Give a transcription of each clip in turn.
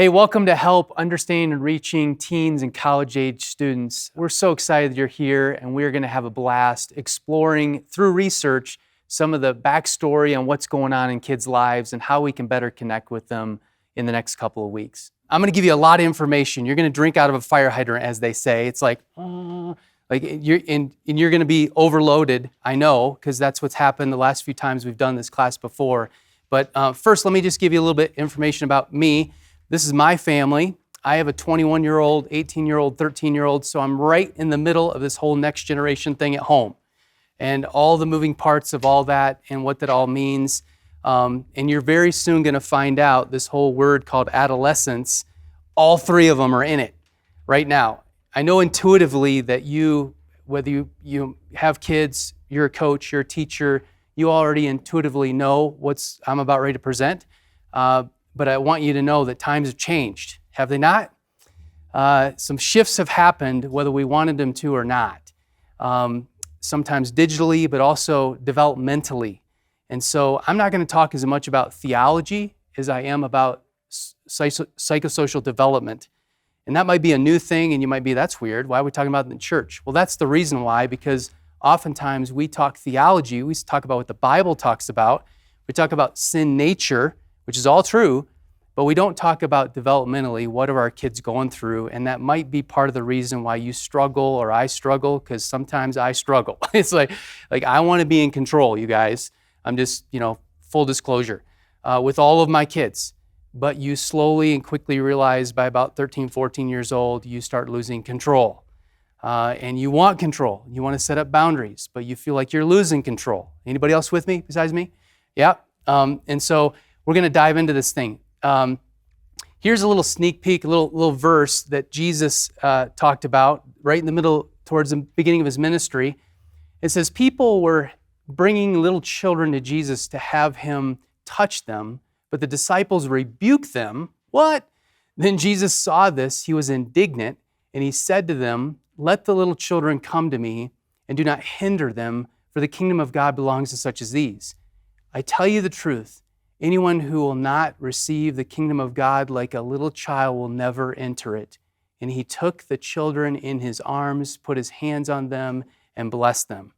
Hey, welcome to Help Understanding and Reaching Teens and College-Age Students. We're so excited you're here, and we're going to have a blast exploring, through research, some of the backstory on what's going on in kids' lives and how we can better connect with them in the next couple of weeks. I'm going to give you a lot of information. You're going to drink out of a fire hydrant, as they say. It's like you're going to be overloaded, I know, because that's what's happened the last few times we've done this class before. But first, let me just give you a little bit of information about me. This is my family. I have a 21-year-old, 18-year-old, 13-year-old, so I'm right in the middle of this whole next generation thing at home and all the moving parts of all that and what that all means. And you're very soon going to find out this whole word called adolescence, all three of them are in it right now. I know intuitively that whether you have kids, you're a coach, you're a teacher, you already intuitively know what I'm about ready to present. But I want you to know that times have changed. Have they not? Some shifts have happened, whether we wanted them to or not. Sometimes digitally, but also developmentally. And so I'm not going to talk as much about theology as I am about psychosocial development. And that might be a new thing, and you might be, that's weird. Why are we talking about it in the church? Well, that's the reason why, because oftentimes we talk theology, we talk about what the Bible talks about. We talk about sin nature, which is all true, but we don't talk about developmentally what are our kids going through, and that might be part of the reason why you struggle or I struggle, because sometimes I struggle. It's like I want to be in control, you guys. I'm just, full disclosure, with all of my kids. But you slowly and quickly realize by about 13, 14 years old, you start losing control. And you want control. You want to set up boundaries, but you feel like you're losing control. Anybody else with me besides me? Yeah. And so we're going to dive into this thing. Here's a little sneak peek, a little verse that Jesus talked about right in the middle, towards the beginning of his ministry. It says, people were bringing little children to Jesus to have him touch them, but the disciples rebuked them. What? Then Jesus saw this, he was indignant, and he said to them, let the little children come to me, and do not hinder them, for the kingdom of God belongs to such as these. I tell you the truth, anyone who will not receive the kingdom of God like a little child will never enter it. And he took the children in his arms, put his hands on them, and blessed them.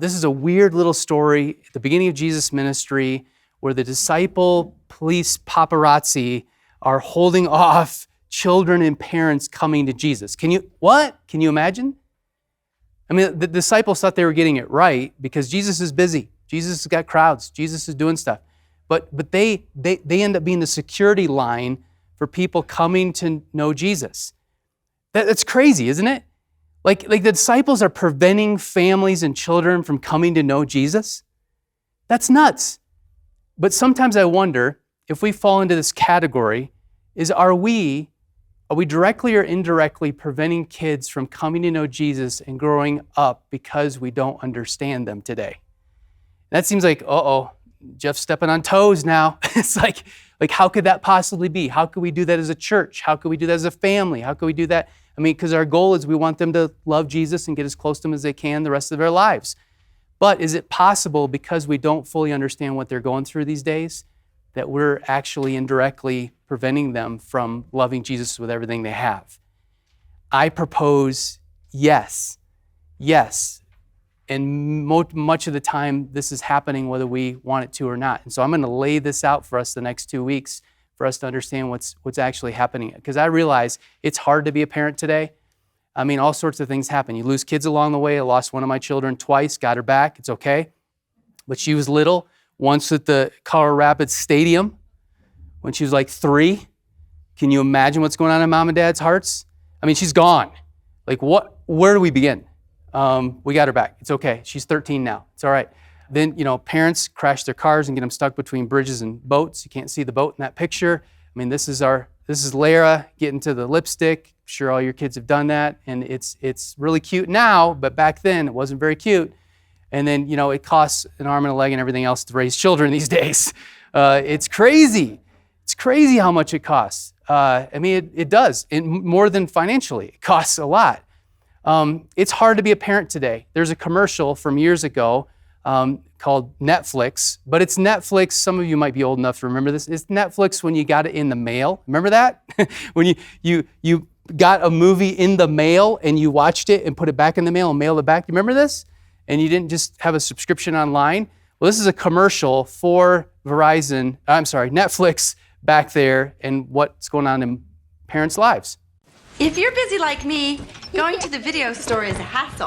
This is a weird little story at the beginning of Jesus' ministry where the disciple police paparazzi are holding off children and parents coming to Jesus. Can you imagine? I mean, the disciples thought they were getting it right because Jesus is busy. Jesus has got crowds. Jesus is doing stuff. But they end up being the security line for people coming to know Jesus. That's crazy, isn't it? Like the disciples are preventing families and children from coming to know Jesus. That's nuts. But sometimes I wonder if we fall into this category, are we directly or indirectly preventing kids from coming to know Jesus and growing up because we don't understand them today? That seems like, Jeff's stepping on toes now. It's like how could that possibly be? How could we do that as a church? How could we do that as a family? How could we do that? I mean, because our goal is we want them to love Jesus and get as close to him as they can the rest of their lives. But is it possible, because we don't fully understand what they're going through these days, that we're actually indirectly preventing them from loving Jesus with everything they have? I propose yes. And much of the time, this is happening whether we want it to or not. And so I'm going to lay this out for us the next 2 weeks for us to understand what's actually happening. Because I realize it's hard to be a parent today. I mean, all sorts of things happen. You lose kids along the way. I lost one of my children twice, got her back. It's okay. But she was little. Once at the Colorado Rapids Stadium when she was like 3. Can you imagine what's going on in mom and dad's hearts? I mean, she's gone. Where do we begin? We got her back. It's okay. She's 13 now. It's all right. Then, parents crash their cars and get them stuck between bridges and boats. You can't see the boat in that picture. I mean, this is Lara getting to the lipstick. I'm sure all your kids have done that. And it's really cute now, but back then it wasn't very cute. And then, it costs an arm and a leg and everything else to raise children these days. It's crazy. It's crazy how much it costs. It does. And more than financially. It costs a lot. It's hard to be a parent today. There's a commercial from years ago called Netflix, but it's Netflix. Some of you might be old enough to remember this. It's Netflix when you got it in the mail. Remember that? When you got a movie in the mail and you watched it and put it back in the mail and mailed it back. You remember this? And you didn't just have a subscription online. Well, this is a commercial for Netflix back there and what's going on in parents' lives. If you're busy like me, going to the video store is a hassle.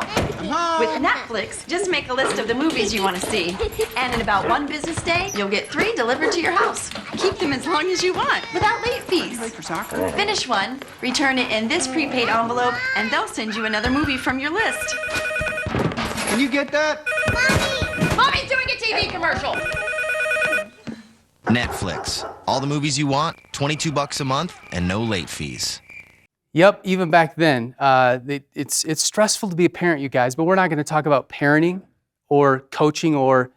With Netflix, just make a list of the movies you want to see. And in about one business day, you'll get 3 delivered to your house. Keep them as long as you want, without late fees. Finish one, return it in this prepaid envelope, and they'll send you another movie from your list. Can you get that? Mommy! Mommy's doing a TV commercial! Netflix. All the movies you want, $22 a month, and no late fees. Yep, even back then, it's stressful to be a parent, you guys, but we're not going to talk about parenting or coaching or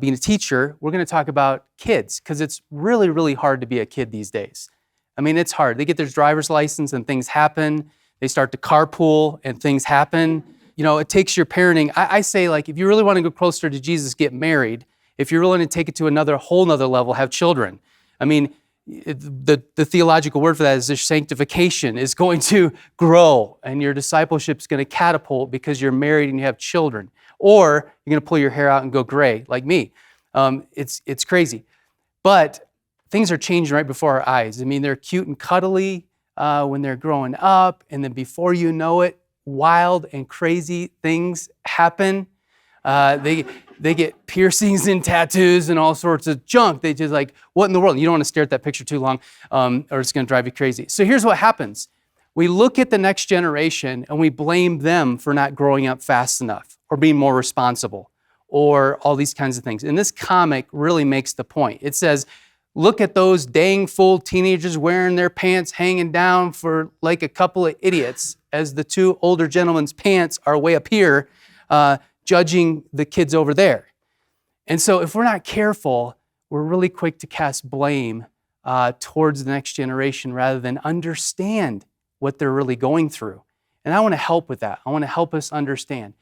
being a teacher. We're going to talk about kids, because it's really, really hard to be a kid these days. I mean, it's hard. They get their driver's license and things happen. They start to carpool and things happen. You know, it takes your parenting. I say, like, if you really want to go closer to Jesus, get married. If you're willing to take it to another whole nother level, have children. I mean, the theological word for that is their sanctification is going to grow, and your discipleship is going to catapult because you're married and you have children. Or you're going to pull your hair out and go gray, like me. It's crazy. But things are changing right before our eyes. I mean, they're cute and cuddly when they're growing up, and then before you know it, wild and crazy things happen. They get piercings and tattoos and all sorts of junk. They just like, what in the world? You don't want to stare at that picture too long or it's going to drive you crazy. So here's what happens. We look at the next generation and we blame them for not growing up fast enough or being more responsible or all these kinds of things. And this comic really makes the point. It says, look at those dang fool teenagers wearing their pants hanging down for like a couple of idiots as the 2 older gentlemen's pants are way up here, judging the kids over there. And so if we're not careful, we're really quick to cast blame towards the next generation rather than understand what they're really going through. And I want to help with that. I want to help us understand.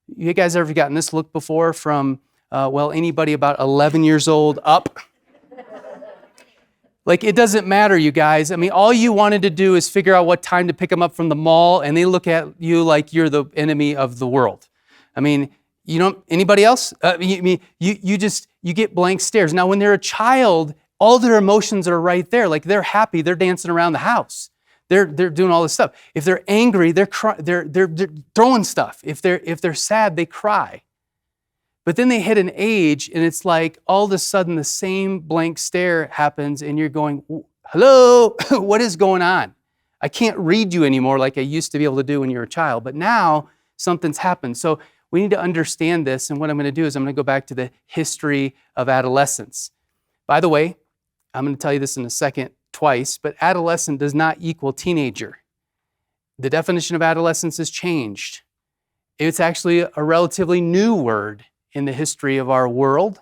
You guys ever gotten this look before from, anybody about 11 years old up? Like, it doesn't matter, you guys. I mean, all you wanted to do is figure out what time to pick them up from the mall, and they look at you like you're the enemy of the world. I mean, you don't, anybody else? You get blank stares. Now, when they're a child, all their emotions are right there. Like, they're happy, they're dancing around the house. They're doing all this stuff. If they're angry, they're throwing stuff. If they're sad, they cry. But then they hit an age, and it's like all of a sudden the same blank stare happens, and you're going, hello, what is going on? I can't read you anymore like I used to be able to do when you were a child, but now something's happened. So we need to understand this, and what I'm going to do is I'm going to go back to the history of adolescence. By the way, I'm going to tell you this in a second twice, but adolescent does not equal teenager. The definition of adolescence has changed. It's actually a relatively new word in the history of our world,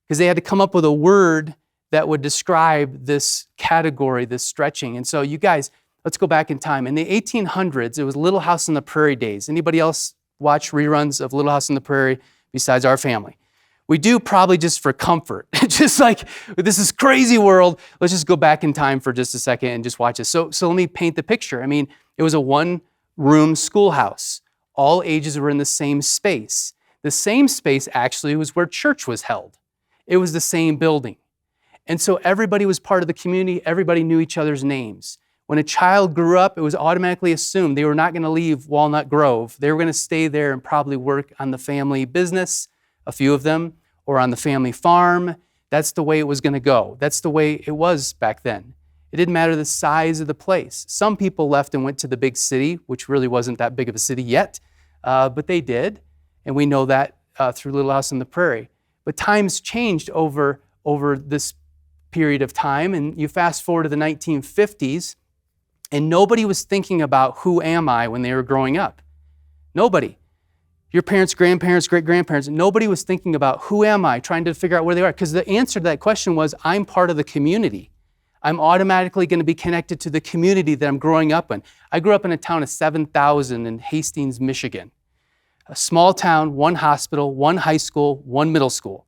because they had to come up with a word that would describe this category, this stretching. And so you guys, let's go back in time. In the 1800s, it was Little House on the Prairie days. Anybody else watch reruns of Little House on the Prairie besides our family? We do probably just for comfort. Just like, this is crazy world. Let's just go back in time for just a second and just watch it. So let me paint the picture. I mean, it was a 1-room schoolhouse. All ages were in the same space. The same space actually was where church was held. It was the same building. And so everybody was part of the community. Everybody knew each other's names. When a child grew up, it was automatically assumed they were not going to leave Walnut Grove. They were going to stay there and probably work on the family business, a few of them, or on the family farm. That's the way it was going to go. That's the way it was back then. It didn't matter the size of the place. Some people left and went to the big city, which really wasn't that big of a city yet, but they did. And we know that through Little House on the Prairie. But times changed over this period of time. And you fast forward to the 1950s, and nobody was thinking about who am I when they were growing up. Nobody. Your parents, grandparents, great-grandparents, nobody was thinking about who am I, trying to figure out where they are. Because the answer to that question was, I'm part of the community. I'm automatically going to be connected to the community that I'm growing up in. I grew up in a town of 7,000 in Hastings, Michigan. A small town, one hospital, one high school, one middle school.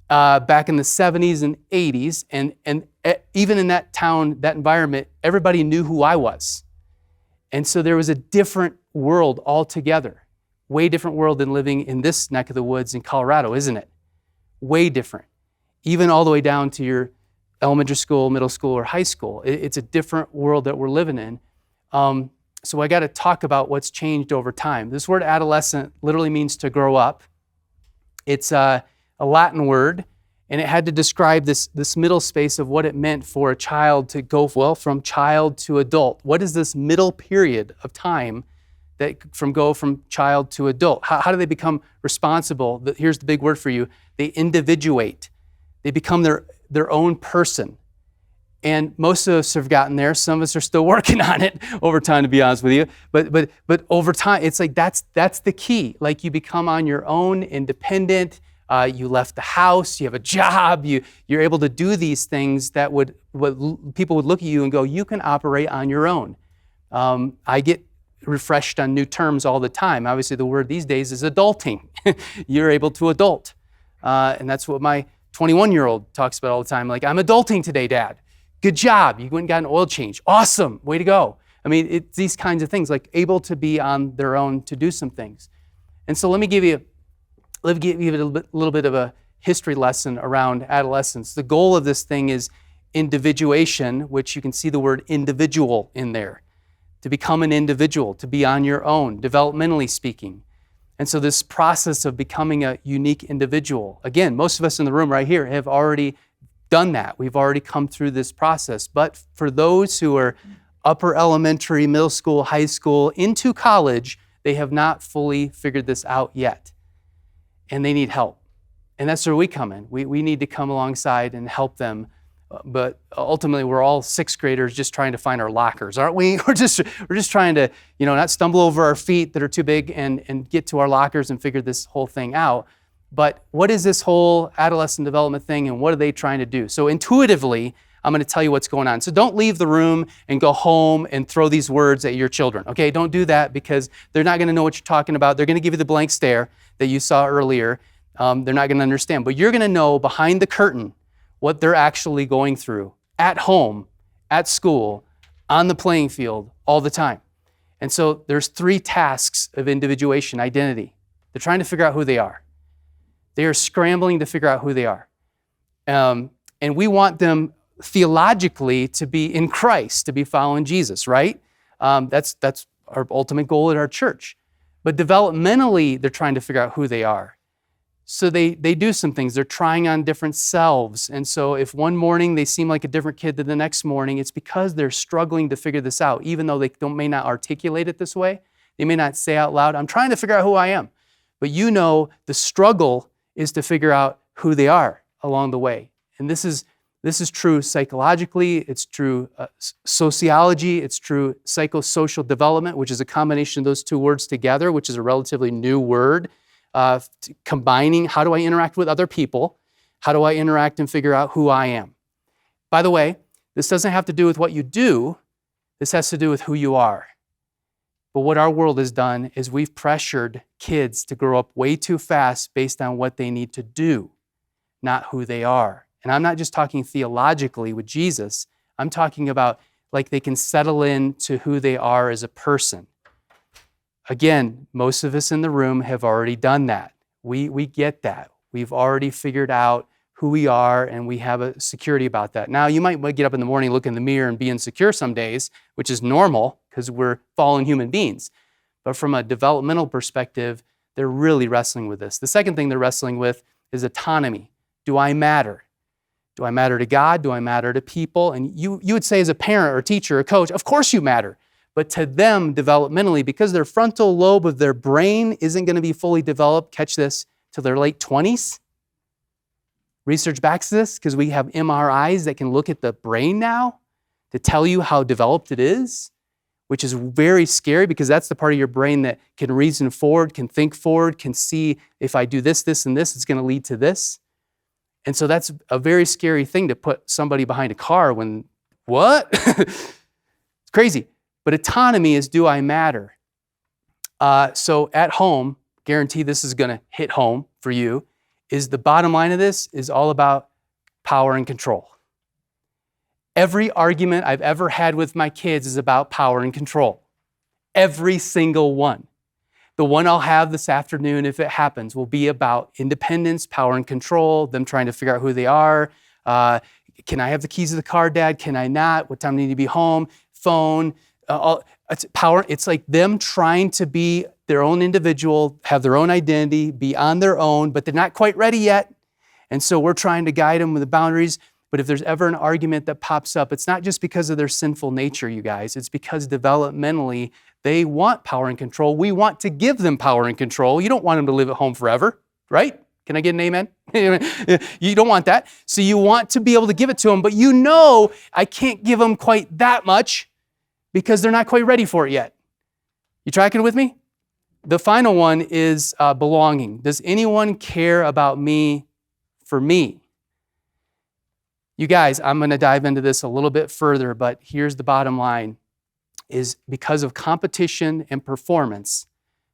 Back in the 70s and 80s, and even in that town, that environment, everybody knew who I was. And so there was a different world altogether. Way different world than living in this neck of the woods in Colorado, isn't it? Way different. Even all the way down to your elementary school, middle school, or high school. It's a different world that we're living in. So I got to talk about what's changed over time. This word adolescent literally means to grow up. It's a Latin word, and it had to describe this middle space of what it meant for a child to go, well, from child to adult. What is this middle period of time that go from child to adult? How do they become responsible? Here's the big word for you. They individuate. They become their own person. And most of us have gotten there. Some of us are still working on it over time, to be honest with you. But over time, it's like that's the key. Like you become on your own, independent. You left the house. You have a job. You're able to do these things that what people would look at you and go, you can operate on your own. I get refreshed on new terms all the time. Obviously, the word these days is adulting. You're able to adult, and that's what my 21-year-old talks about all the time. Like, I'm adulting today, Dad. Good job. You went and got an oil change. Awesome. Way to go. I mean, it's these kinds of things, like able to be on their own to do some things. And so let me give you a little bit of a history lesson around adolescence. The goal of this thing is individuation, which you can see the word individual in there. To become an individual, to be on your own, developmentally speaking. And so this process of becoming a unique individual, again, most of us in the room right here have already done that. We've already come through this process. But for those who are upper elementary, middle school, high school, into college, they have not fully figured this out yet. And they need help. And that's where we come in. We need to come alongside and help them. But ultimately, we're all sixth graders just trying to find our lockers, aren't we? We're just trying to, not stumble over our feet that are too big and get to our lockers and figure this whole thing out. But what is this whole adolescent development thing, and what are they trying to do? So intuitively, I'm going to tell you what's going on. So don't leave the room and go home and throw these words at your children. Okay, don't do that, because they're not going to know what you're talking about. They're going to give you the blank stare that you saw earlier. They're not going to understand. But you're going to know behind the curtain what they're actually going through at home, at school, on the playing field, all the time. And so there's 3 tasks of individuation, identity. They're trying to figure out who they are. They are scrambling to figure out who they are. And we want them theologically to be in Christ, to be following Jesus, right? That's our ultimate goal at our church. But developmentally, they're trying to figure out who they are. So they do some things. They're trying on different selves. And so if one morning they seem like a different kid than the next morning, it's because they're struggling to figure this out, even though they may not articulate it this way. They may not say out loud, I'm trying to figure out who I am. But the struggle is to figure out who they are along the way. And this is true psychologically, it's true sociology, it's true psychosocial development, which is a combination of those 2 words together, which is a relatively new word. Combining how do I interact with other people, how do I interact and figure out who I am. By the way, this doesn't have to do with what you do, this has to do with who you are. But what our world has done is we've pressured kids to grow up way too fast based on what they need to do, not who they are. And I'm not just talking theologically with Jesus, I'm talking about like they can settle into who they are as a person. Again, most of us in the room have already done that. We get that. We've already figured out who we are, and we have a security about that. Now, you might get up in the morning, look in the mirror, and be insecure some days, which is normal because we're fallen human beings. But from a developmental perspective, they're really wrestling with this. The second thing they're wrestling with is autonomy. Do I matter? Do I matter to God? Do I matter to people? And you would say as a parent or teacher or coach, of course you matter. But to them, developmentally, because their frontal lobe of their brain isn't going to be fully developed, catch this, till their late 20s. Research backs this because we have MRIs that can look at the brain now to tell you how developed it is, which is very scary because that's the part of your brain that can reason forward, can think forward, can see if I do this, this, and this, it's going to lead to this. And so that's a very scary thing to put somebody behind a car when, what? It's crazy. But autonomy is, do I matter? So at home, guarantee this is going to hit home for you, is the bottom line of this is all about power and control. Every argument I've ever had with my kids is about power and control. Every single one. The one I'll have this afternoon, if it happens, will be about independence, power and control, them trying to figure out who they are. Can I have the keys to the car, Dad? Can I not? What time do I need to be home? Phone. It's power. It's like them trying to be their own individual, have their own identity, be on their own, but they're not quite ready yet. And so we're trying to guide them with the boundaries. But if there's ever an argument that pops up, it's not just because of their sinful nature, you guys. It's because developmentally, they want power and control. We want to give them power and control. You don't want them to live at home forever, right? Can I get an amen? You don't want that. So you want to be able to give it to them, but you know I can't give them quite that much because they're not quite ready for it yet. You tracking with me? The final one is belonging. Does anyone care about me for me? You guys, I'm going to dive into this a little bit further, but here's the bottom line, is because of competition and performance,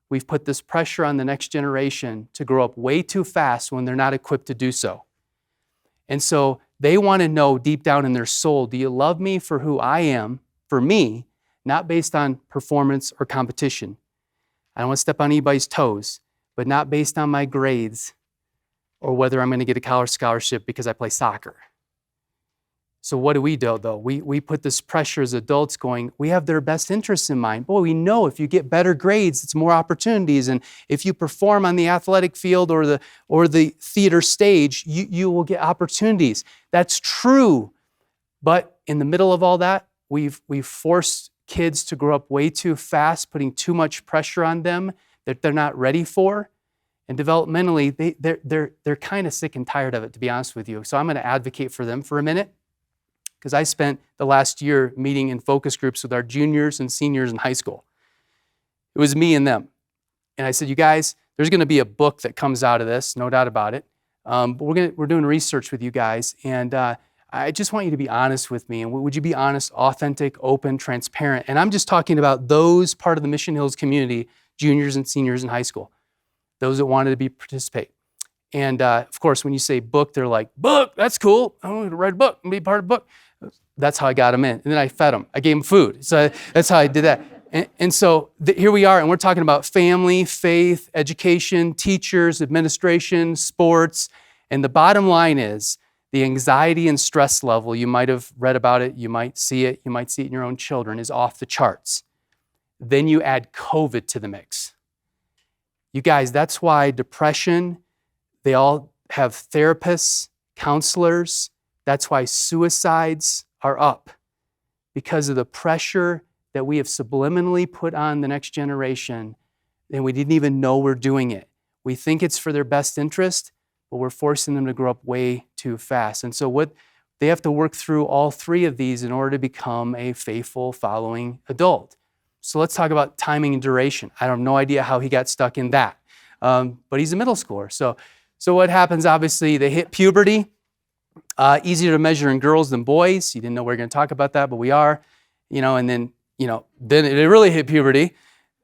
we've put this pressure on the next generation to grow up way too fast when they're not equipped to do so. And so they want to know deep down in their soul, do you love me for who I am, for me, not based on performance or competition? I don't want to step on anybody's toes, but not based on my grades or whether I'm going to get a college scholarship because I play soccer. So what do? We put this pressure as adults going, we have their best interests in mind. Boy, we know if you get better grades, it's more opportunities. And if you perform on the athletic field or the theater stage, you will get opportunities. That's true. But in the middle of all that, we've forced kids to grow up way too fast, putting too much pressure on them that they're not ready for. And developmentally, they're kind of sick and tired of it, to be honest with you. So I'm going to advocate for them for a minute, because I spent the last year meeting in focus groups with our juniors and seniors in high school. It was me and them. And I said, you guys, there's going to be a book that comes out of this, no doubt about it. But we're doing research with you guys. And I just want you to be honest with me. And would you be honest, authentic, open, transparent? And I'm just talking about those part of the Mission Hills community, juniors and seniors in high school, those that wanted to participate. And of course, when you say book, they're like, book, that's cool. I want to write a book and be part of the book. That's how I got them in. And then I fed them. I gave them food. So that's how I did that. And so here we are, and we're talking about family, faith, education, teachers, administration, sports. And the bottom line is the anxiety and stress level, you might have read about it, you might see it in your own children, is off the charts. Then you add COVID to the mix. You guys, that's why depression, they all have therapists, counselors. That's why suicides are up, because of the pressure that we have subliminally put on the next generation, and we didn't even know we're doing it. We think it's for their best interest, but we're forcing them to grow up way too fast. And so they have to work through all three of these in order to become a faithful, following adult. So let's talk about timing and duration. I have no idea how he got stuck in that, but he's a middle schooler. So what happens, obviously, they hit puberty. Easier to measure in girls than boys. You didn't know we were going to talk about that, but we are. And then it really hit puberty.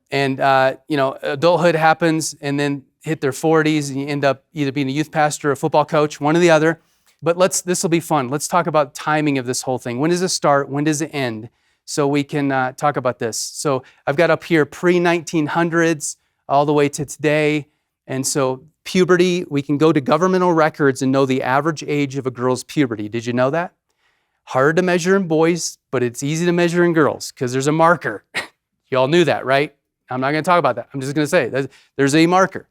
And, adulthood happens, and then hit their 40s, and you end up either being a youth pastor or a football coach, one or the other. But this will be fun. Let's talk about timing of this whole thing. When does it start? When does it end? So we can talk about this. So I've got up here pre-1900s all the way to today. And so puberty, we can go to governmental records and know the average age of a girl's puberty. Did you know that? Hard to measure in boys, but it's easy to measure in girls because there's a marker. You all knew that, right? I'm not going to talk about that. I'm just going to say there's a marker.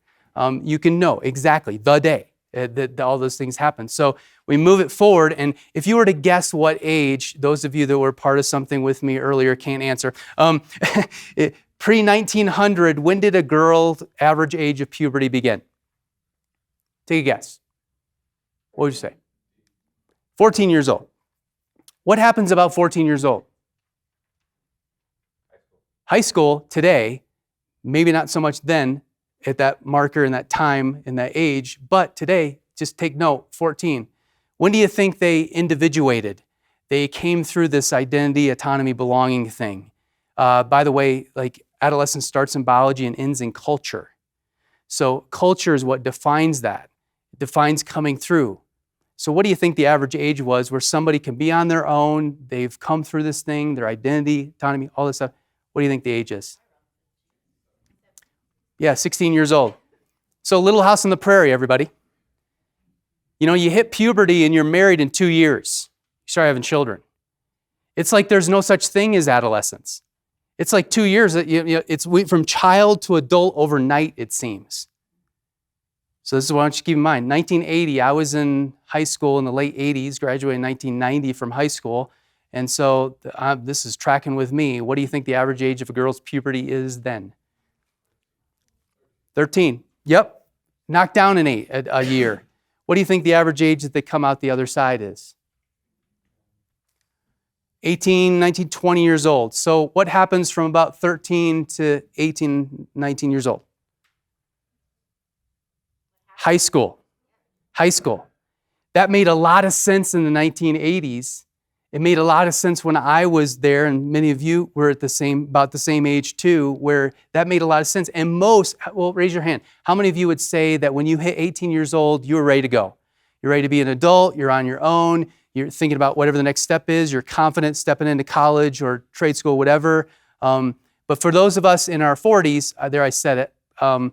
You can know exactly the day that all those things happen. So we move it forward, and if you were to guess what age, those of you that were part of something with me earlier can't answer. Pre-1900, when did a girl's average age of puberty begin? Take a guess. What would you say? 14 years old. What happens about 14 years old? High school today, maybe not so much then at that marker and that time and that age, but today, just take note, 14. When do you think they individuated? They came through this identity, autonomy, belonging thing. By the way, like adolescence starts in biology and ends in culture. So culture is what defines that. It defines coming through. So what do you think the average age was where somebody can be on their own, they've come through this thing, their identity, autonomy, all this stuff? What do you think the age is? Yeah, 16 years old. So Little House on the Prairie, everybody. You know, you hit puberty and you're married in 2 years. You start having children. It's like there's no such thing as adolescence. It's like 2 years. It's from child to adult overnight, it seems. So this is what I want you to keep in mind. 1980, I was in high school in the late 80s, graduated in 1990 from high school. And so this is tracking with me. What do you think the average age of a girl's puberty is then? 13. Yep. Knocked down a year. What do you think the average age that they come out the other side is? 18, 19, 20 years old. So what happens from about 13 to 18, 19 years old? High school. High school. That made a lot of sense in the 1980s. It made a lot of sense when I was there, and many of you were at about the same age too, where that made a lot of sense. And most, well, raise your hand. How many of you would say that when you hit 18 years old, you were ready to go? You're ready to be an adult, you're on your own, you're thinking about whatever the next step is, you're confident stepping into college or trade school, whatever. But for those of us in our 40s, there I said it, for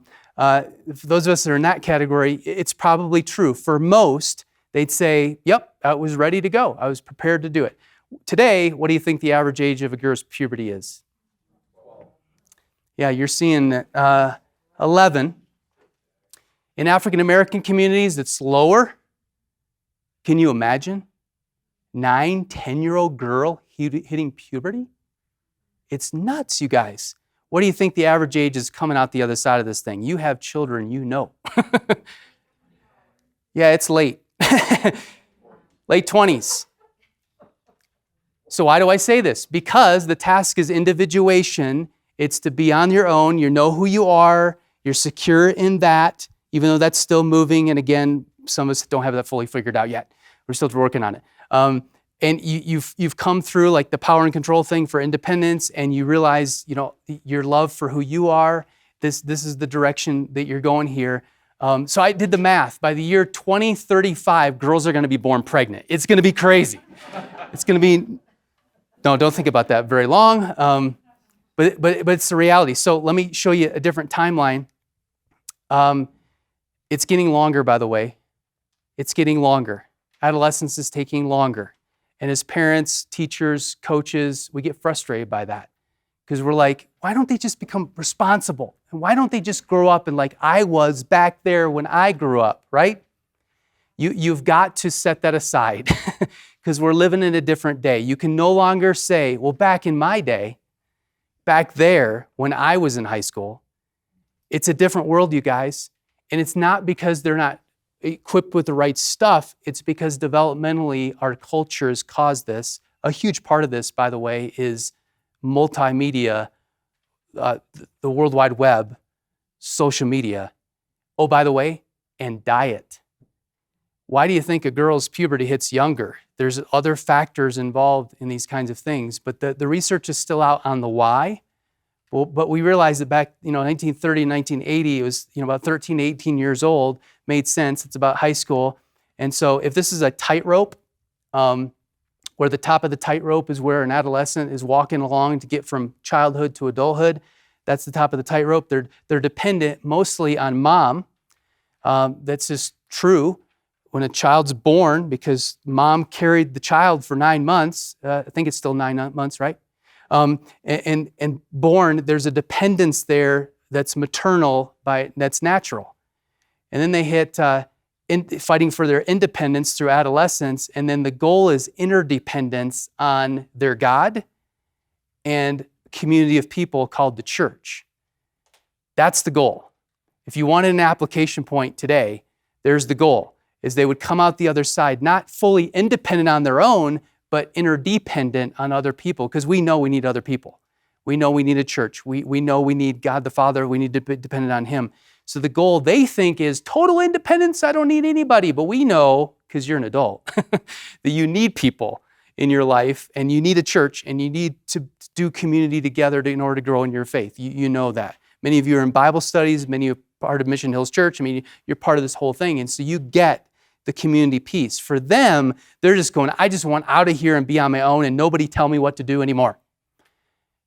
those of us that are in that category, it's probably true. For most, they'd say, yep, I was ready to go. I was prepared to do it. Today, what do you think the average age of a girl's puberty is? Yeah, you're seeing 11. In African American communities, it's lower. Can you imagine? 9, 10-year-old girl hitting puberty? It's nuts, you guys. What do you think the average age is coming out the other side of this thing? You have children, you know. Yeah, it's late. Late 20s. So why do I say this? Because the task is individuation. It's to be on your own. You know who you are. You're secure in that, even though that's still moving. And again, some of us don't have that fully figured out yet. We're still working on it. And you've come through like the power and control thing for independence, and you realize, you know, your love for who you are. This is the direction that you're going here. So I did the math. By the year 2035, girls are going to be born pregnant. It's going to be crazy. It's going to be, no, don't think about that very long. But it's the reality. So let me show you a different timeline. It's getting longer, by the way. It's getting longer. Adolescence is taking longer. And as parents, teachers, coaches, we get frustrated by that. Because we're like, why don't they just become responsible? And why don't they just grow up and like I was back there when I grew up, right? You've got to set that aside because we're living in a different day. You can no longer say, well, back in my day, back there when I was in high school, it's a different world, you guys. And it's not because they're not equipped with the right stuff. It's because developmentally our culture has caused this. A huge part of this, by the way, is multimedia, the World Wide Web, social media. Oh, by the way, and diet. Why do you think a girl's puberty hits younger? There's other factors involved in these kinds of things, but the research is still out on the why. Well, but we realized that back, 1930, 1980, it was, about 13 to 18 years old, made sense. It's about high school. And so if this is a tightrope, where the top of the tightrope is where an adolescent is walking along to get from childhood to adulthood, that's the top of the tightrope. They're dependent mostly on mom. That's just true. When a child's born, because mom carried the child for 9 months, I think it's still 9 months, right? And born, there's a dependence there that's maternal, that's natural. And then they hit fighting for their independence through adolescence, and then the goal is interdependence on their God and community of people called the church. That's the goal. If you wanted an application point today, there's the goal, is they would come out the other side, not fully independent on their own, but interdependent on other people, because we know we need other people. We know we need a church. We know we need God the Father. We need to be dependent on Him. So the goal they think is total independence. I don't need anybody. But we know, because you're an adult, that you need people in your life, and you need a church, and you need to do community together in order to grow in your faith. You know that. Many of you are in Bible studies. Many of part of Mission Hills Church. I mean, you're part of this whole thing. And so you get the community piece. For them, they're just going, I just want out of here and be on my own and nobody tell me what to do anymore.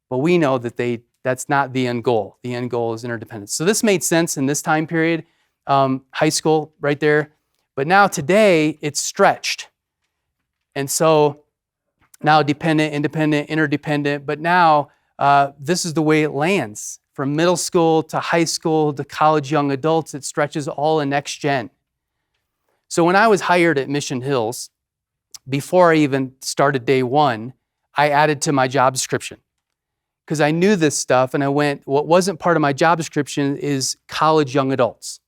But we know that that's not the end goal. The end goal is interdependence. So this made sense in this time period, high school right there. But now today, it's stretched. And so now dependent, independent, interdependent, but now this is the way it lands. From middle school to high school to college young adults, it stretches all in next gen. So when I was hired at Mission Hills, before I even started day one, I added to my job description. Because I knew this stuff and I went, what wasn't part of my job description is college young adults.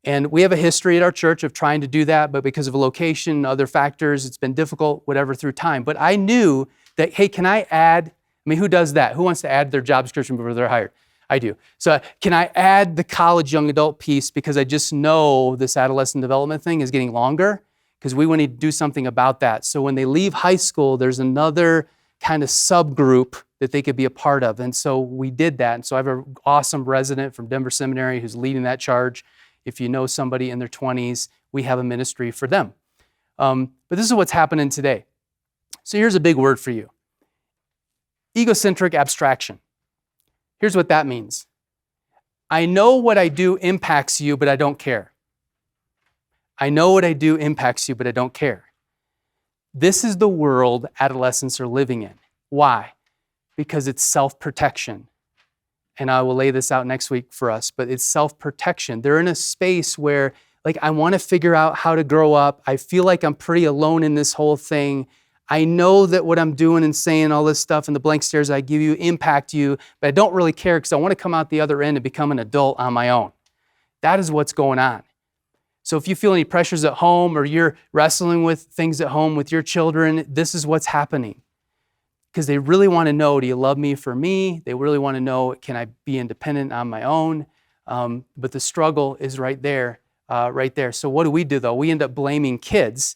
And we have a history at our church of trying to do that, but because of location and other factors, it's been difficult, whatever, through time. But I knew that, hey, can I add, who does that? Who wants to add their job description before they're hired? I do. So can I add the college young adult piece because I just know this adolescent development thing is getting longer? Because we want to do something about that. So when they leave high school, there's another kind of subgroup that they could be a part of. And so we did that. And so I have an awesome resident from Denver Seminary who's leading that charge. If you know somebody in their 20s, we have a ministry for them. But this is what's happening today. So here's a big word for you. Egocentric abstraction. Here's what that means. I know what I do impacts you, but I don't care. I know what I do impacts you, but I don't care. This is the world adolescents are living in. Why? Because it's self-protection. And I will lay this out next week for us, but it's self-protection. They're in a space where, I want to figure out how to grow up. I feel like I'm pretty alone in this whole thing. I know that what I'm doing and saying, all this stuff and the blank stares I give you impact you, but I don't really care because I want to come out the other end and become an adult on my own. That is what's going on. So if you feel any pressures at home or you're wrestling with things at home with your children, this is what's happening. Because they really want to know, do you love me for me? They really want to know, can I be independent on my own? But the struggle is right there, So what do though? We end up blaming kids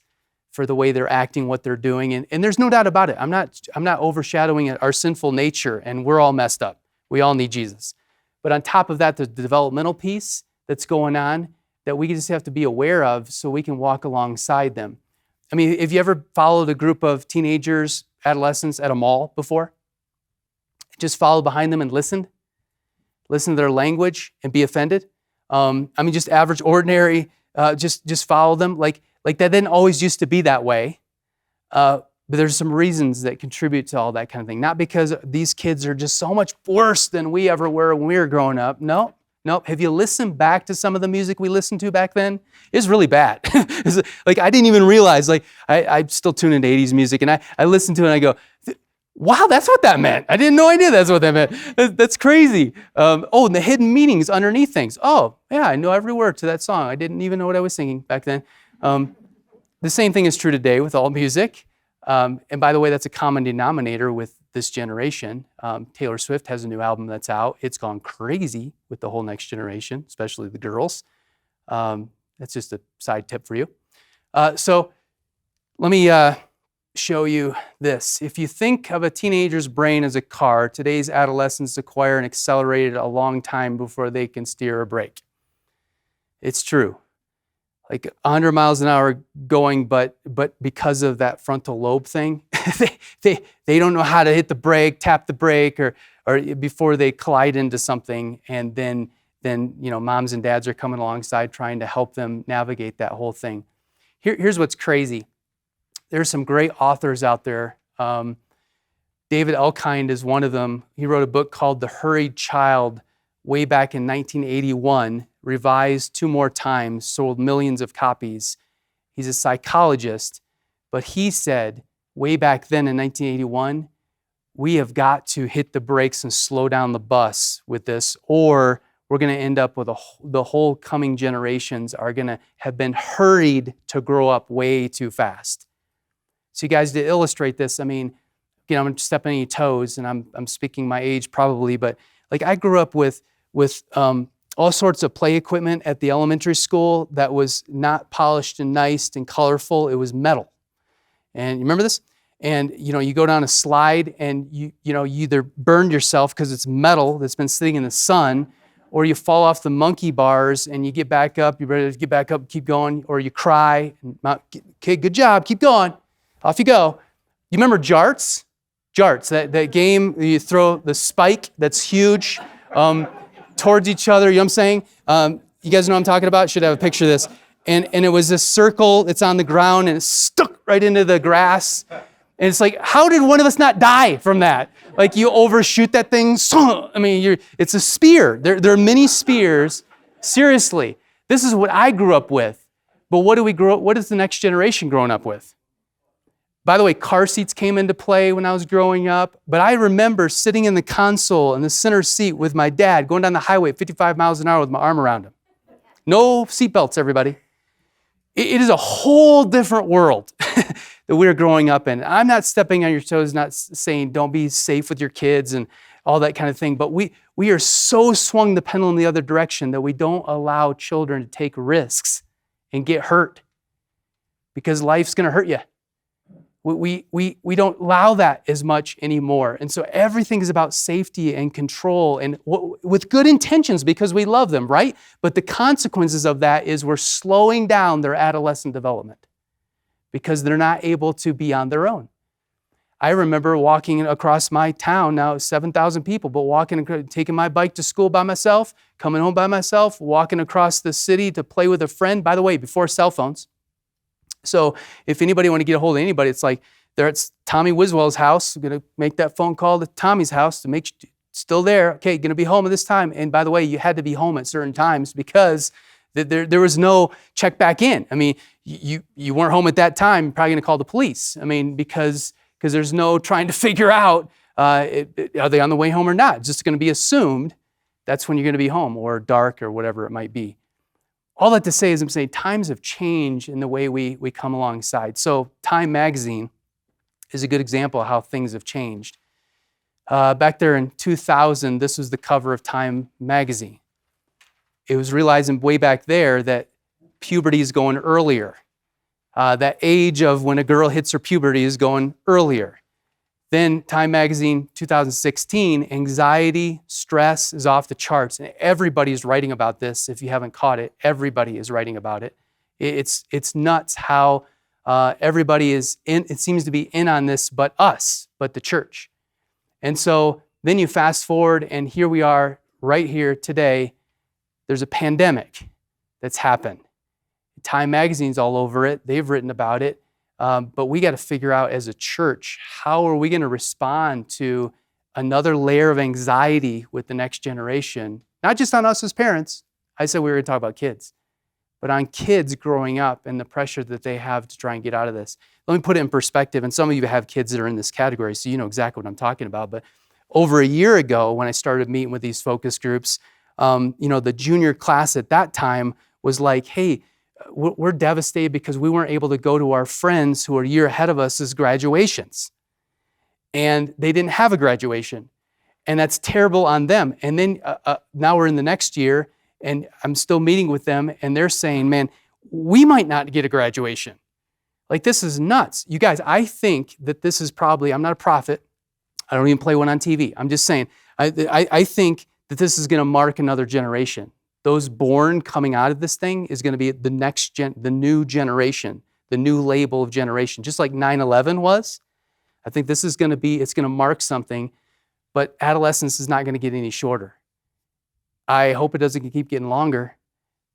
for the way they're acting, what they're doing. And there's no doubt about it. I'm not overshadowing our sinful nature, and we're all messed up. We all need Jesus. But on top of that, the developmental piece that's going on that we just have to be aware of so we can walk alongside them. Have you ever followed a group of teenagers, adolescents at a mall before? Just followed behind them and listened to their language and be offended? Just average, ordinary, just follow them. Like that didn't always used to be that way. But there's some reasons that contribute to all that kind of thing. Not because these kids are just so much worse than we ever were when we were growing up. No. Have you listened back to some of the music we listened to back then? It's really bad. I didn't even realize, I still tune into 80s music and I listen to it and I go, wow, that's what that meant. I didn't know I knew that's what that meant. That's crazy. And the hidden meanings underneath things. Oh, yeah, I know every word to that song. I didn't even know what I was singing back then. The same thing is true today with all music. And by the way, that's a common denominator with this generation. Taylor Swift has a new album that's out. It's gone crazy with the whole next generation, especially the girls. That's just a side tip for you. So let me show you this. If you think of a teenager's brain as a car, today's adolescents acquire and accelerate it a long time before they can steer or brake. It's true. 100 miles an hour going, but because of that frontal lobe thing, they don't know how to hit the brake, tap the brake, or before they collide into something, and then moms and dads are coming alongside trying to help them navigate that whole thing. Here's what's crazy. There's some great authors out there. David Elkind is one of them. He wrote a book called The Hurried Child way back in 1981, revised 2 more times, sold millions of copies. He's a psychologist, but he said way back then in 1981, we have got to hit the brakes and slow down the bus with this, or we're going to end up with the whole coming generations are going to have been hurried to grow up way too fast. So you guys, to illustrate this, I'm stepping on your toes, and I'm speaking my age probably, but I grew up with all sorts of play equipment at the elementary school that was not polished and nice and colorful. It was metal. And you remember this? And you go down a slide and you either burned yourself because it's metal that's been sitting in the sun, or you fall off the monkey bars and you get back up, you're ready to get back up, keep going, or you cry, and, okay, good job, keep going, off you go. You remember Jarts? Jarts, that game, you throw the spike that's huge towards each other, you know what I'm saying? You guys know what I'm talking about? Should have a picture of this. And it was this circle, it's on the ground, and it's stuck right into the grass. And it's like, how did one of us not die from that? Like you overshoot that thing. I mean, it's a spear. There are many spears. Seriously, this is what I grew up with. But what is the next generation growing up with? By the way, car seats came into play when I was growing up. But I remember sitting in the console in the center seat with my dad going down the highway at 55 miles an hour with my arm around him. No seatbelts, everybody. It is a whole different world that we're growing up in. I'm not stepping on your toes, not saying don't be safe with your kids and all that kind of thing, but we are so swung the pendulum the other direction that we don't allow children to take risks and get hurt because life's going to hurt you. We don't allow that as much anymore. And so everything is about safety and control and with good intentions because we love them, right? But the consequences of that is we're slowing down their adolescent development because they're not able to be on their own. I remember walking across my town, now 7,000 people, but taking my bike to school by myself, coming home by myself, walking across the city to play with a friend, by the way, before cell phones. So if anybody want to get a hold of anybody, it's like they're at Tommy Wiswell's house, going to make that phone call to Tommy's house to make sure still there. Okay, going to be home at this time. And by the way, you had to be home at certain times because there was no check back in. I mean, you weren't home at that time, you're probably going to call the police. I mean, because there's no trying to figure out, are they on the way home or not? It's just going to be assumed that's when you're going to be home or dark or whatever it might be. All that to say is I'm saying times have changed in the way we come alongside. So Time magazine is a good example of how things have changed. Back there in 2000, this was the cover of Time magazine. It was realizing way back there that puberty is going earlier. That age of when a girl hits her puberty is going earlier. Then Time magazine 2016, anxiety, stress is off the charts. And everybody's writing about this. If you haven't caught it, everybody is writing about it. It's nuts how everybody is in, it seems to be in on this, but the church. And so then you fast forward and here we are right here today. There's a pandemic that's happened. Time magazine's all over it. They've written about it. But we got to figure out as a church, how are we going to respond to another layer of anxiety with the next generation? Not just on us as parents. I said we were going to talk about kids. But on kids growing up and the pressure that they have to try and get out of this. Let me put it in perspective. And some of you have kids that are in this category, so you know exactly what I'm talking about. But over a year ago, when I started meeting with these focus groups, the junior class at that time was like, hey, we're devastated because we weren't able to go to our friends who are a year ahead of us' graduations. And they didn't have a graduation. And that's terrible on them. And then now we're in the next year, and I'm still meeting with them, and they're saying, man, we might not get a graduation. Like, this is nuts. You guys, I think that this is probably, I'm not a prophet. I don't even play one on TV. I'm just saying, I think that this is going to mark another generation. Those born coming out of this thing is going to be the new generation, the new label of generation, just like 9/11 was. I think this is going to be, it's going to mark something, but adolescence is not going to get any shorter. I hope it doesn't keep getting longer,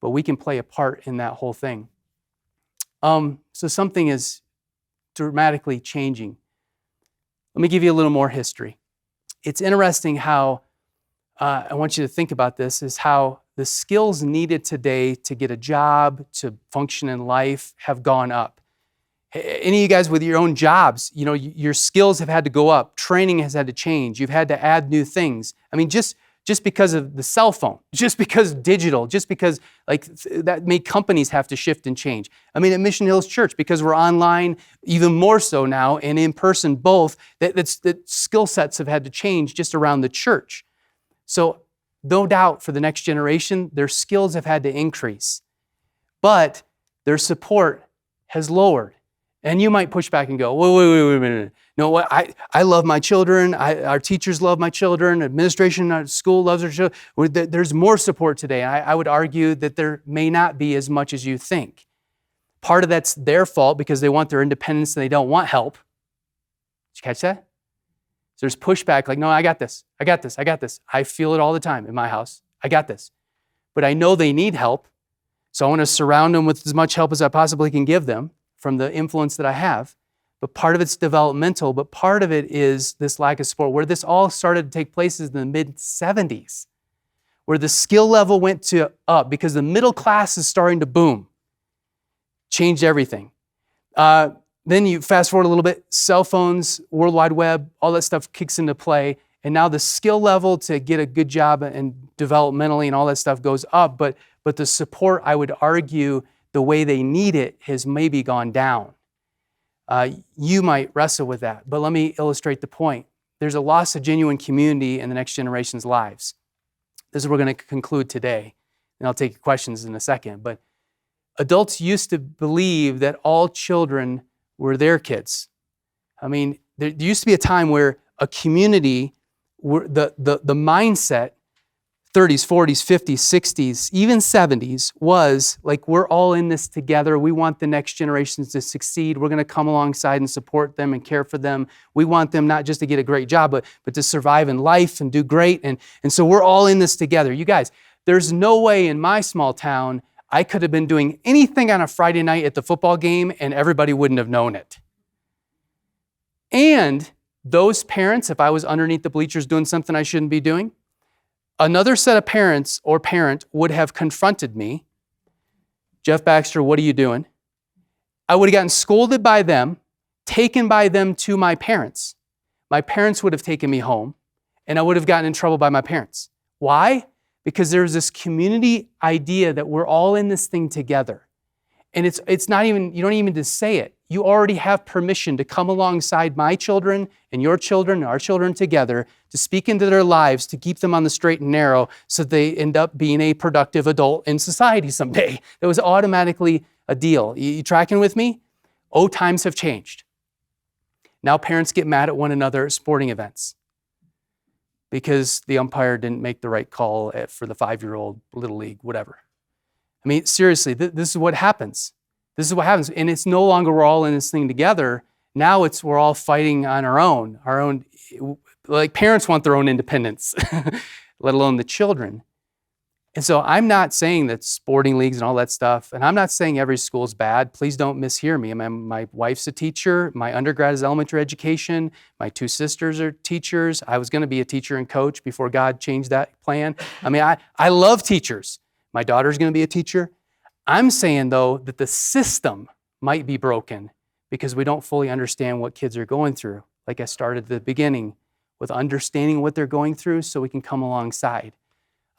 but we can play a part in that whole thing. So something is dramatically changing. Let me give you a little more history. It's interesting how, I want you to think about this, is how the skills needed today to get a job, to function in life, have gone up. Any of you guys with your own jobs, your skills have had to go up. Training has had to change. You've had to add new things. I mean, just because of the cell phone, just because digital, just because that made companies have to shift and change. I mean, at Mission Hills Church, because we're online, even more so now, and in person both, that skill sets have had to change just around the church. So no doubt for the next generation, their skills have had to increase, but their support has lowered. And you might push back and go, wait a minute. know what? I love my children. Our teachers love my children. Administration at school loves their children. There's more support today. I would argue that there may not be as much as you think. Part of that's their fault because they want their independence and they don't want help. Did you catch that? So there's pushback like, no, I got this. I got this. I got this. I feel it all the time in my house. I got this. But I know they need help. So I want to surround them with as much help as I possibly can give them from the influence that I have. But part of it's developmental, but part of it is this lack of support. Where this all started to take place is in the mid-70s, where the skill level went up because the middle class is starting to boom. Changed everything. Then you fast forward a little bit, cell phones, World Wide Web, all that stuff kicks into play. And now the skill level to get a good job and developmentally and all that stuff goes up. But the support, I would argue, the way they need it has maybe gone down. You might wrestle with that, but let me illustrate the point. There's a loss of genuine community in the next generation's lives. This is what we're going to conclude today, and I'll take your questions in a second. But adults used to believe that all children were their kids. I mean, there used to be a time where a community, the mindset, 30s, 40s, 50s, 60s, even 70s, was like, we're all in this together. We want the next generations to succeed. We're going to come alongside and support them and care for them. We want them not just to get a great job, but to survive in life and do great. And so we're all in this together. You guys, there's no way in my small town I could have been doing anything on a Friday night at the football game and everybody wouldn't have known it. And those parents, if I was underneath the bleachers doing something I shouldn't be doing, another set of parents or parent would have confronted me. Jeff Baxter, what are you doing? I would have gotten scolded by them, taken by them to my parents. My parents would have taken me home, and I would have gotten in trouble by my parents. Why? Because there's this community idea that we're all in this thing together. And it's not even, you don't even need to say it. You already have permission to come alongside my children and your children and our children together to speak into their lives, to keep them on the straight and narrow so they end up being a productive adult in society someday. That was automatically a deal. You tracking with me? Oh, times have changed. Now parents get mad at one another at sporting events because the umpire didn't make the right call for the 5-year-old Little League, whatever. I mean, seriously, this is what happens. This is what happens. And it's no longer we're all in this thing together. Now it's we're all fighting on our own, like parents want their own independence, let alone the children. And so I'm not saying that sporting leagues and all that stuff, and I'm not saying every school is bad. Please don't mishear me. My wife's a teacher. My undergrad is elementary education. My 2 sisters are teachers. I was going to be a teacher and coach before God changed that plan. I mean, I love teachers. My daughter's going to be a teacher. I'm saying, though, that the system might be broken because we don't fully understand what kids are going through. Like I started at the beginning with understanding what they're going through so we can come alongside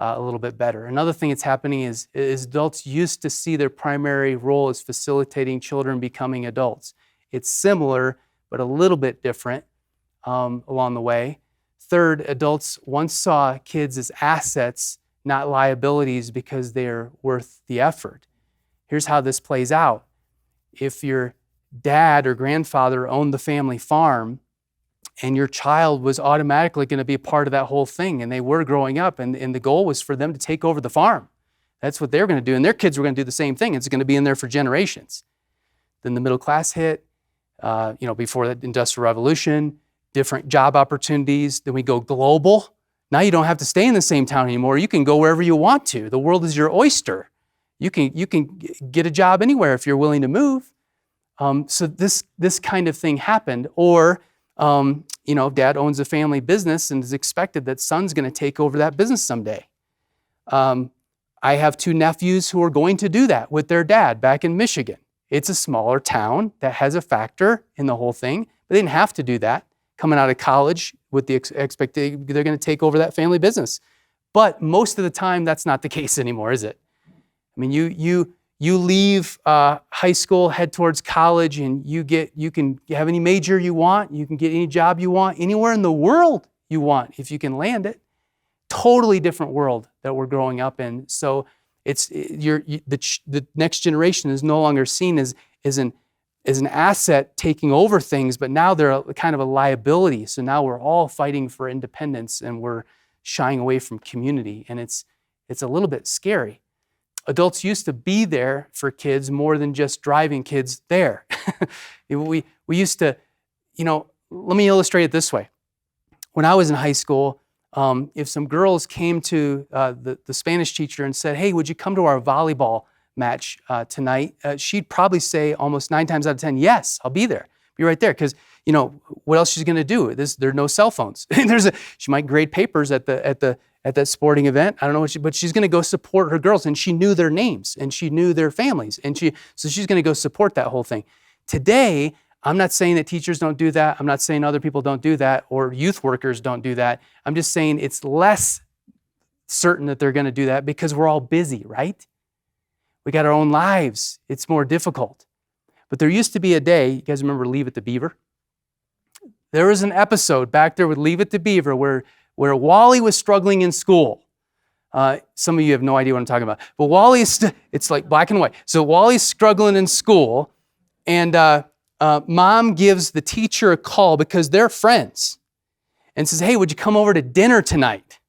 a little bit better. Another thing that's happening is adults used to see their primary role as facilitating children becoming adults. It's similar, but a little bit different along the way. Third, adults once saw kids as assets, not liabilities, because they're worth the effort. Here's how this plays out. If your dad or grandfather owned the family farm and your child was automatically going to be a part of that whole thing, and they were growing up, and the goal was for them to take over the farm. That's what they're going to do, and their kids were going to do the same thing. It's going to be in there for generations. Then the middle class hit, before the Industrial Revolution, different job opportunities. Then we go global. Now you don't have to stay in the same town anymore. You can go wherever you want to. The world is your oyster. You can get a job anywhere if you're willing to move. So this kind of thing happened. Or, dad owns a family business and is expected that son's going to take over that business someday. I have 2 nephews who are going to do that with their dad back in Michigan. It's a smaller town that has a factor in the whole thing, but they didn't have to do that. Coming out of college with the expectation they're going to take over that family business. But most of the time, that's not the case anymore, is it? I mean, you leave high school, head towards college, and you can have any major you want. You can get any job you want, anywhere in the world you want, if you can land it. Totally different world that we're growing up in. So the next generation is no longer seen as an as an asset taking over things, but now they're kind of a liability. So now we're all fighting for independence and we're shying away from community. And it's a little bit scary. Adults used to be there for kids more than just driving kids there. we used to, let me illustrate it this way. When I was in high school, if some girls came to the Spanish teacher and said, hey, would you come to our volleyball match tonight? She'd probably say almost 9 times out of 10, yes, I'll be there. Be right there. Because, what else she's going to do? There are no cell phones. She might grade papers at that sporting event. I don't know but she's going to go support her girls. And she knew their names and she knew their families. So she's going to go support that whole thing. Today, I'm not saying that teachers don't do that. I'm not saying other people don't do that or youth workers don't do that. I'm just saying it's less certain that they're going to do that because we're all busy, right? We got our own lives. It's more difficult. But there used to be a day, you guys remember Leave It to Beaver? There was an episode back there with Leave It to Beaver where Wally was struggling in school. Some of you have no idea what I'm talking about. But it's like black and white. So Wally's struggling in school and mom gives the teacher a call because they're friends and says, hey, would you come over to dinner tonight?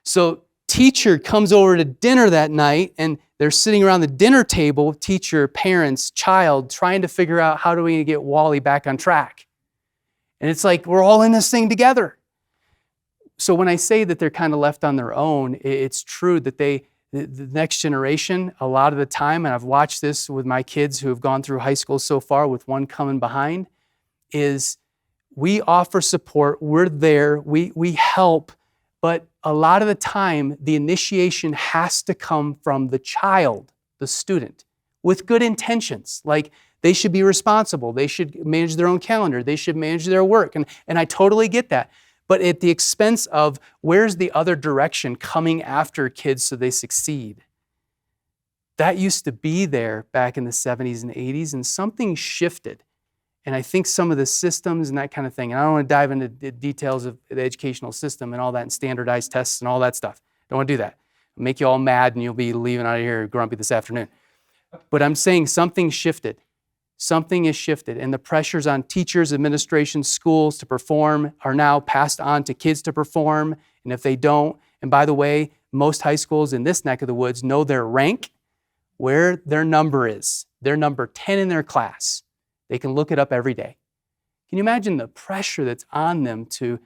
So teacher comes over to dinner that night and they're sitting around the dinner table, teacher, parents, child, trying to figure out how do we get Wally back on track. And it's like, we're all in this thing together. So when I say that they're kind of left on their own, it's true that the next generation, a lot of the time, and I've watched this with my kids who have gone through high school so far with one coming behind, is we offer support, we're there, we help, but a lot of the time, the initiation has to come from the child, the student, with good intentions. Like they should be responsible, they should manage their own calendar, they should manage their work, and I totally get that. But at the expense of where's the other direction coming after kids so they succeed? That used to be there back in the 70s and 80s, and something shifted. And I think some of the systems and that kind of thing, and I don't want to dive into the details of the educational system and all that and standardized tests and all that stuff. Don't want to do that. It'll make you all mad and you'll be leaving out of here grumpy this afternoon. But I'm saying something shifted. Something is shifted, and the pressures on teachers, administration, schools to perform are now passed on to kids to perform. And if they don't, and by the way, most high schools in this neck of the woods know their rank, where their number is. They're number 10 in their class. They can look it up every day. Can you imagine the pressure that's on them to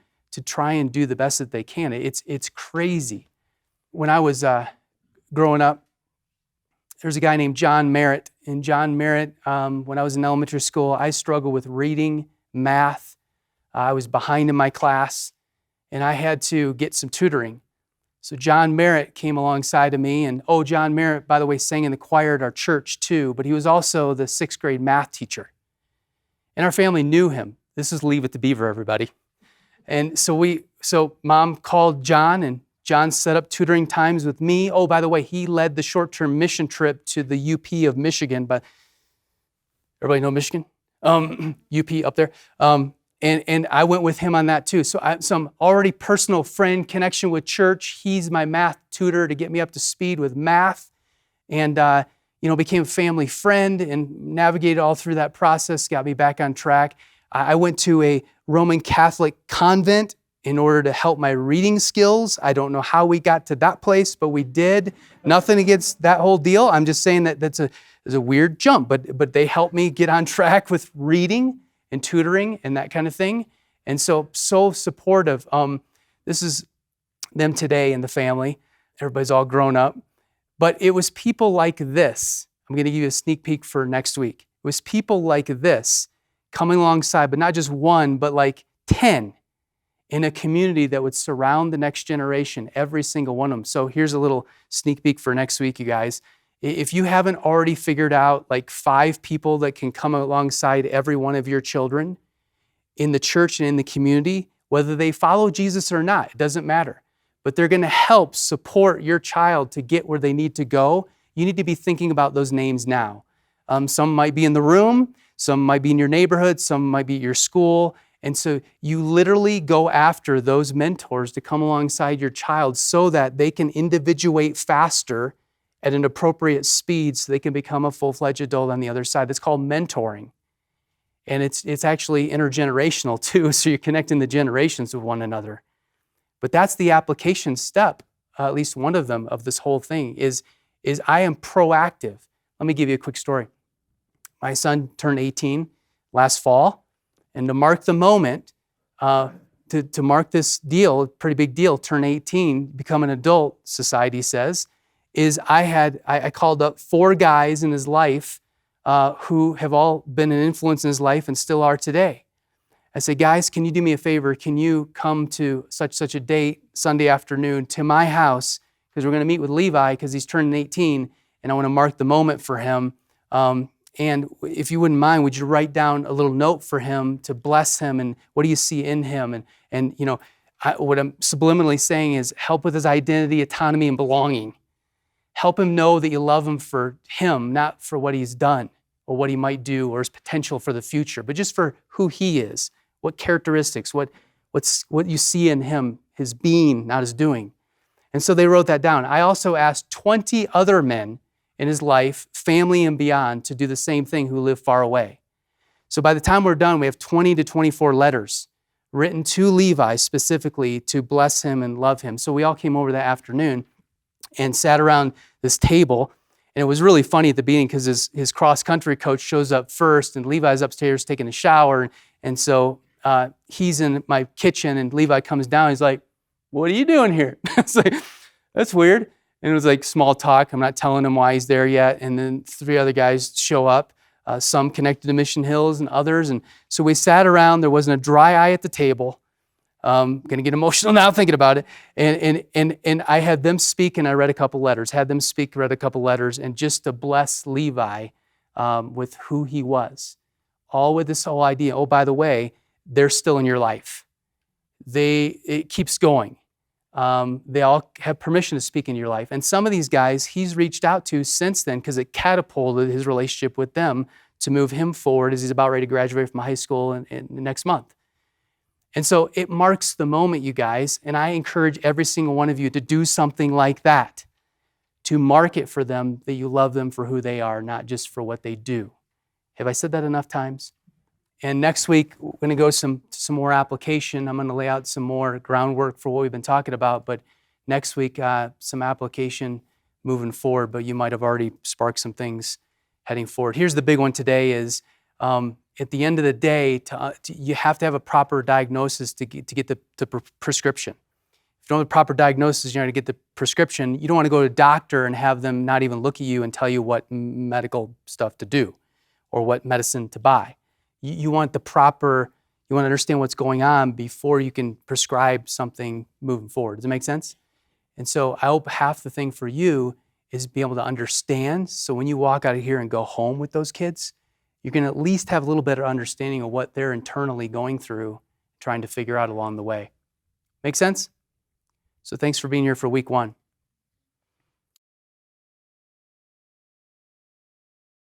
try and do the best that they can? It's crazy. When I was growing up, there's a guy named John Merritt. And John Merritt, when I was in elementary school, I struggled with reading, math. I was behind in my class, and I had to get some tutoring. So John Merritt came alongside of me, and John Merritt, by the way, sang in the choir at our church too, but he was also the 6th grade math teacher. And our family knew him. This is Leave It to Beaver, everybody. And so mom called John, and John set up tutoring times with me. By the way, he led the short-term mission trip to the UP of Michigan, but everybody know Michigan? UP up there. And I went with him on that too. So some already personal friend connection with church. He's my math tutor to get me up to speed with math. And became a family friend and navigated all through that process, got me back on track. I went to a Roman Catholic convent in order to help my reading skills. I don't know how we got to that place, but we did. Nothing against that whole deal. I'm just saying that that's a weird jump, but they helped me get on track with reading and tutoring and that kind of thing. And so supportive. This is them today in the family. Everybody's all grown up. But it was people like this. I'm going to give you a sneak peek for next week. It was people like this coming alongside, but not just one, but like 10 in a community that would surround the next generation, every single one of them. So here's a little sneak peek for next week, you guys. If you haven't already figured out like 5 people that can come alongside every one of your children in the church and in the community, whether they follow Jesus or not, it doesn't matter. But they're going to help support your child to get where they need to go. You need to be thinking about those names now. Some might be in the room, some might be in your neighborhood, some might be at your school. And so you literally go after those mentors to come alongside your child so that they can individuate faster at an appropriate speed so they can become a full-fledged adult on the other side. That's called mentoring. And it's actually intergenerational too, so you're connecting the generations with one another. But that's the application step, at least one of them, of this whole thing is I am proactive. Let me give you a quick story. My son turned 18 last fall, and to mark the moment, to mark this deal, pretty big deal, turn 18, become an adult, society says, is I called up 4 guys in his life who have all been an influence in his life and still are today. I said, guys, can you do me a favor? Can you come to such a date, Sunday afternoon, to my house? Because we're going to meet with Levi because he's turning 18, and I want to mark the moment for him. And if you wouldn't mind, would you write down a little note for him to bless him, and what do you see in him? And you know, what I'm subliminally saying is help with his identity, autonomy, and belonging. Help him know that you love him for him, not for what he's done or what he might do or his potential for the future, but just for who he is, what characteristics, what you see in him, his being, not his doing. And so they wrote that down. I also asked 20 other men in his life, family and beyond, to do the same thing who live far away. So by the time we're done, we have 20 to 24 letters written to Levi specifically to bless him and love him. So we all came over that afternoon and sat around this table. And it was really funny at the beginning because his cross-country coach shows up first, and Levi's upstairs taking a shower. And so he's in my kitchen, and Levi comes down. He's like, "What are you doing here?" It's like, that's weird. And it was like small talk. I'm not telling him why he's there yet. And then 3 other guys show up, some connected to Mission Hills and others. And so we sat around. There wasn't a dry eye at the table. I'm going to get emotional now thinking about it. And I had them speak, and I read a couple letters. And just to bless Levi with who he was. All with this whole idea, oh, by the way, they're still in your life. It keeps going. They all have permission to speak in your life. And some of these guys he's reached out to since then because it catapulted his relationship with them to move him forward as he's about ready to graduate from high school in next month. And so it marks the moment, you guys, and I encourage every single one of you to do something like that, to mark it for them that you love them for who they are, not just for what they do. Have I said that enough times? And next week, we're going to go some more application. I'm going to lay out some more groundwork for what we've been talking about, but next week, some application moving forward, but you might have already sparked some things heading forward. Here's the big one today is, at the end of the day, you have to have a proper diagnosis to get the prescription. If you don't have a proper diagnosis, you're going to get the prescription. You don't want to go to a doctor and have them not even look at you and tell you what medical stuff to do or what medicine to buy. You want you want to understand what's going on before you can prescribe something moving forward. Does it make sense? And so I hope half the thing for you is be able to understand. So when you walk out of here and go home with those kids, you can at least have a little better understanding of what they're internally going through, trying to figure out along the way. Make sense? So thanks for being here for week 1.